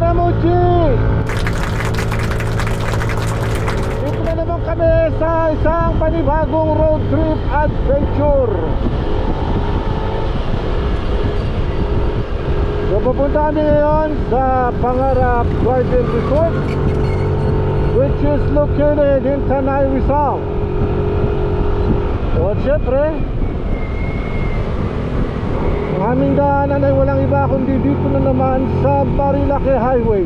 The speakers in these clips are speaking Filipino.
Karamuchi! Dito na naman kami sa isang panibagong road trip adventure. So pupunta kami ngayon sa Pangarap Garden Resort, which is located in Tanay, Rizal. So at syempre, ang aming daanan ay walang iba kundi dito na naman sa Marilake Highway.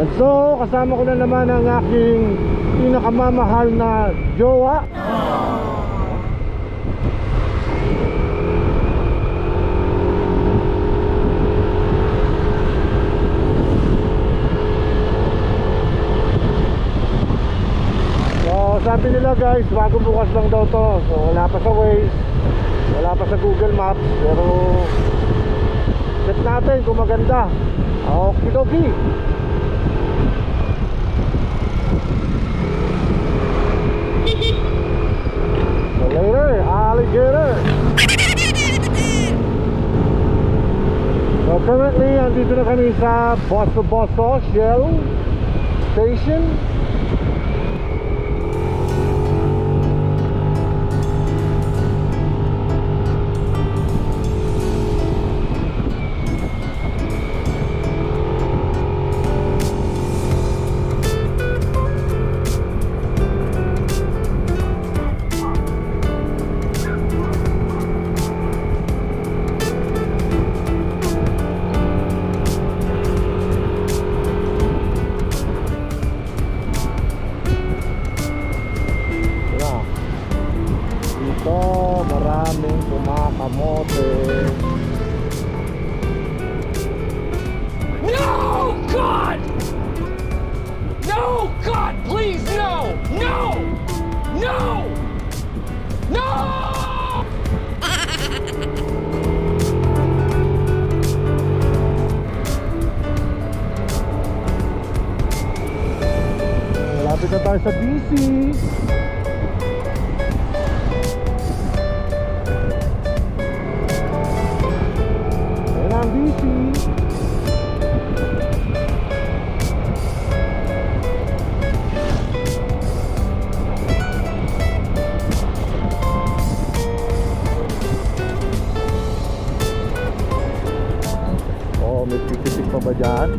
And so, kasama ko na naman ang aking pinakamamahal na jowa. So, sabi nila guys, bago bukas lang daw to. So, wala pa sa Waze, wala pa sa Google Maps, pero check natin kung maganda. Okidoki. So later, alligator. So currently, andito na kami sa Bosso Bosso Shell Station. Maraming kumakamote. No, God! No, God, please, no! No! No! No! Malapit na tayo sa BC. May pipitik pa ba dyan?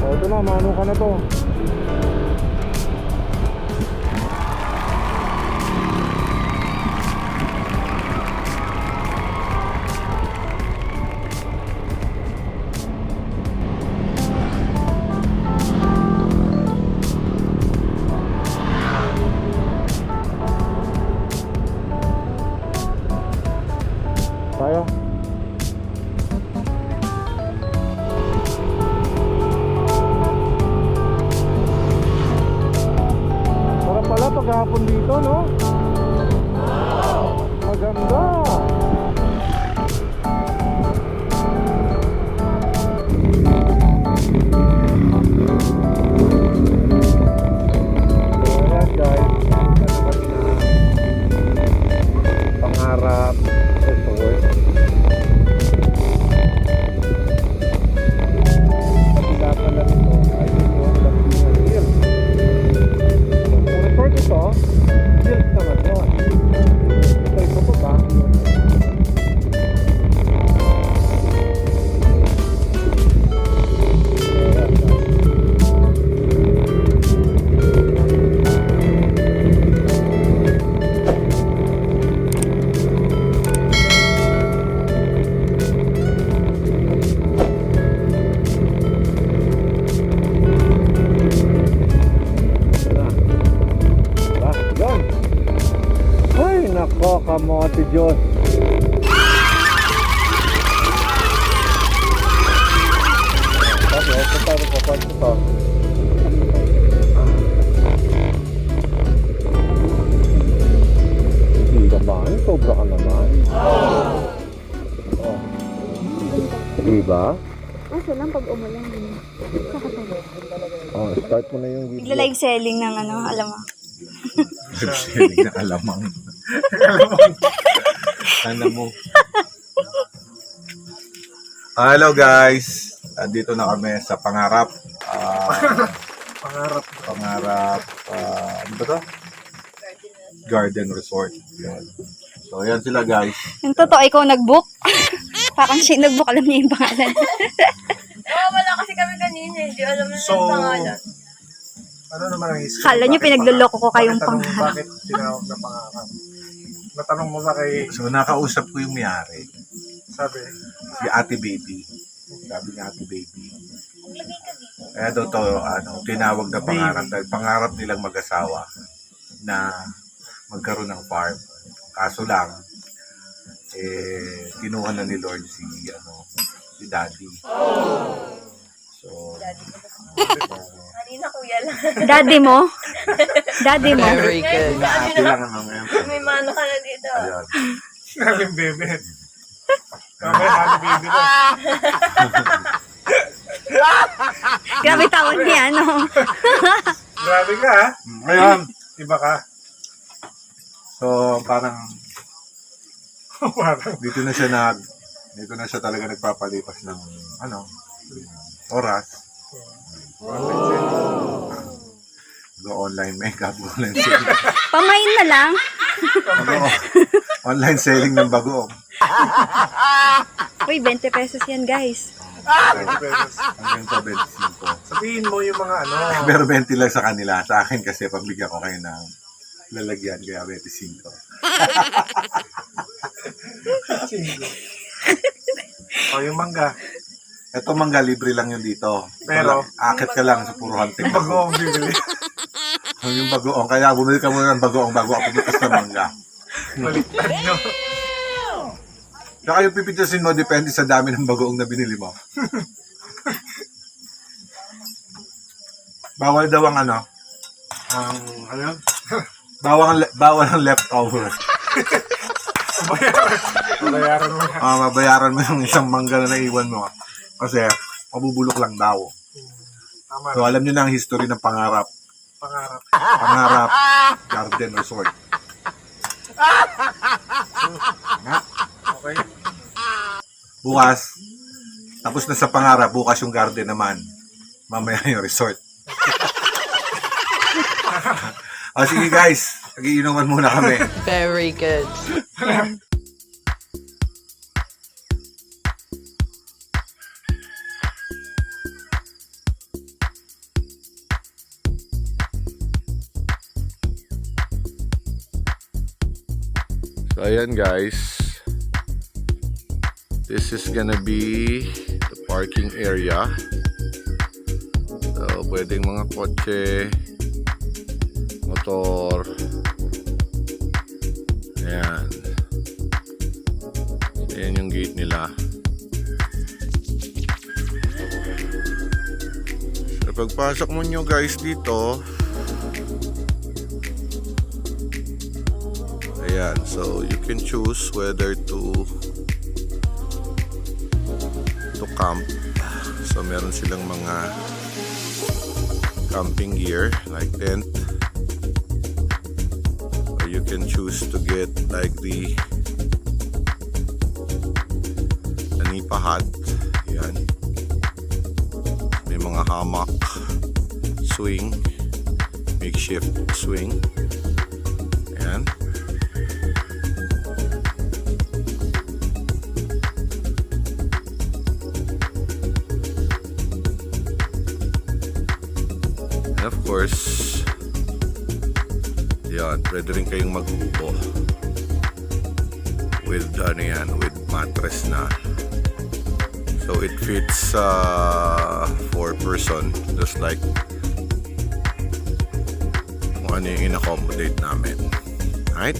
O ito na, mano ka na to. Tayo. Sarap pala paghapon dito, no? Maganda. Ayan guys, Pangarap Resort. Kamote Diyos. Okay, ito tayo po ito. Hindi naman, sobrang Sobra ka naman. Oh. Diba? Kaso lang pag umulan yun. Saka tayo. Oh, start mo na yung video. Nagla-live selling ng ano, alam mo. Live selling na alamang. Sana mo. Hello guys. Andito na kami sa Pangarap. Pangarap. Ano ba to? Garden Resort. Yan. So, yan sila guys. Yung totoo, ikaw nag-book. Parang siya nag-book, alam niya yung pangalan. Wala kasi kami kanina, hindi alam na So, yung pangalan. ano naman ang history? Kala niyo Bakit pinagloloko ko kayong bakit tanong mo pangarap. Bakit tinawag na pangarap? Natanong mo ba kay, So, nakausap ko yung may-ari. sabi, Si Ate Baby. Sabi ni Ate Baby. Kaya daw to, tinawag na pangarap. Dahil pangarap nilang mag-asawa na magkaroon ng farm. Kaso lang, kinuha na ni Lord si Daddy. So, Kanina kuya lang. Daddy mo? Daddy mo? Very good. ate lang ang ngayon. May mano ka na dito. Ayun. sinabing bebe. Mamaya kami bebe na. Grabe tawag niya, ano? Grabe ka ha? Ngayon, Iba ka. so parang Parang, dito na siya talaga nagpapalipas ng oras. Online makeup, online selling. Pamain na lang. Online selling ng bagoong. Uy, 20 pesos yan, guys. 20 pesos. Hanggang sa 25. Sabihin mo yung mga ano. Pero 20 lang sa kanila. Sa akin kasi pabigyan ko kayo ng lalagyan, kaya 25. O yung mangga. Ito mangga, libre lang yun dito. Pero, akit ka lang sa puro hunting. yung bagoong bibili. Yung bagoong. Kaya bumili ka muna ng bagoong bago ako pumitas ng mangga. Baliktad nyo. Saka yung pipitasin mo, depende sa dami ng bagoong na binili mo. Bawal daw ang Ano yun? bawal ang leftover. Bayaran mo na. Mabayaran mo yung isang mangga na naiwan mo. Kasi mabubulok lang daw. Tama So na. alam niyo na ang history ng Pangarap. Pangarap. Pangarap Garden Resort. Okay. Bukas, tapos na sa Pangarap, bukas yung garden naman. Mamaya yung resort. O sige guys, nagiinuman muna kami. Very good. So ayan guys, this is gonna be the parking area. So pwedeng mga kotse, motor. Ayan. Ayan yung gate nila. So pagpasok mo nyo guys dito, ayan, so you can choose whether to camp. So meron silang mga camping gear like tent, or you can choose to get like the nipa hut. Ayan, may mga hammock, swing, makeshift swing. Ayan. And of course, yan, pwede rin kayong mag-upo with with mattress na. So it fits 4 person, just like kung ano yung in-accommodate namin. Right?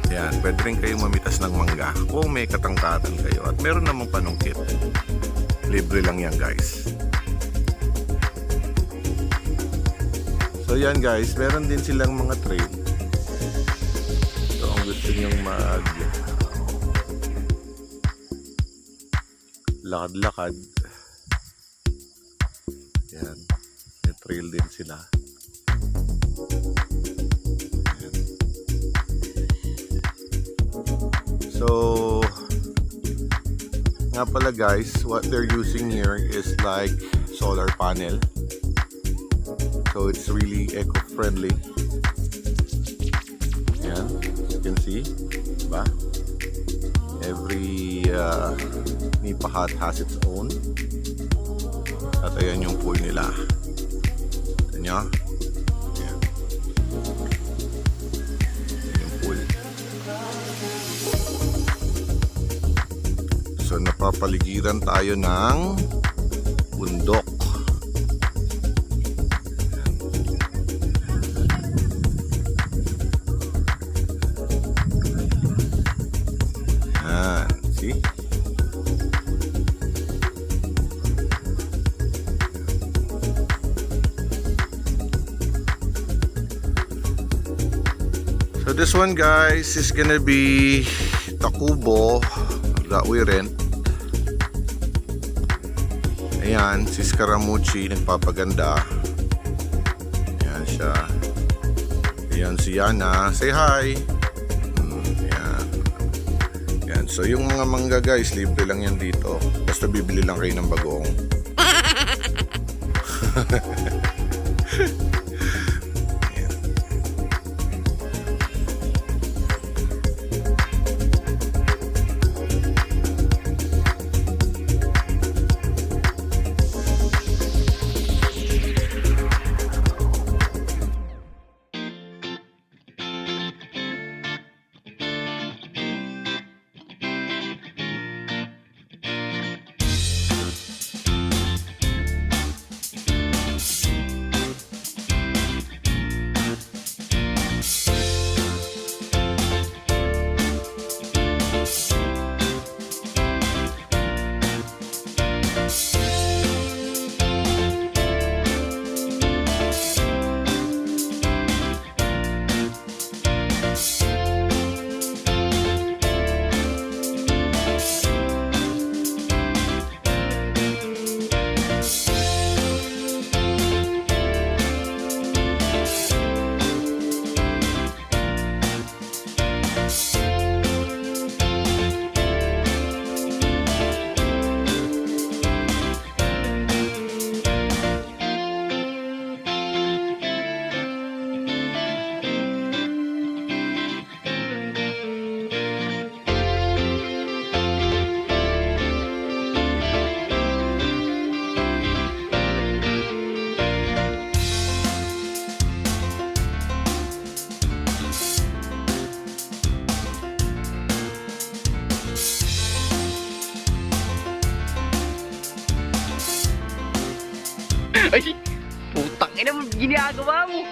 Yan, pwede rin kayong mamitas ng mangga kung may katangkatan kayo. At meron namang panungkit. Libre lang yan guys. So yan guys, meron din silang mga trail. So ang gusto mag lakad-lakad. Yan. May trail din sila. Yan. So, nga pala guys, what they're using here is like solar panel. So it's really eco-friendly. Yan, as you can see, diba? Every nipa hut has its own. At ayan yung pool nila. Ito nyo? Ayan. Ayan yung pool. So napapaligiran tayo ng bundok. Ayan. See? So this one guys is gonna be the kubo that we rent. Ayan, si Scaramucci nagpapaganda. Ayan siya. Ayan si Yana. Say hi! Ayan. Ayan. So yung mga mangga guys, libre lang yan dito. Basta bibili lang kayo ng bagong. Ay, putang ina mo, ginagawa mo.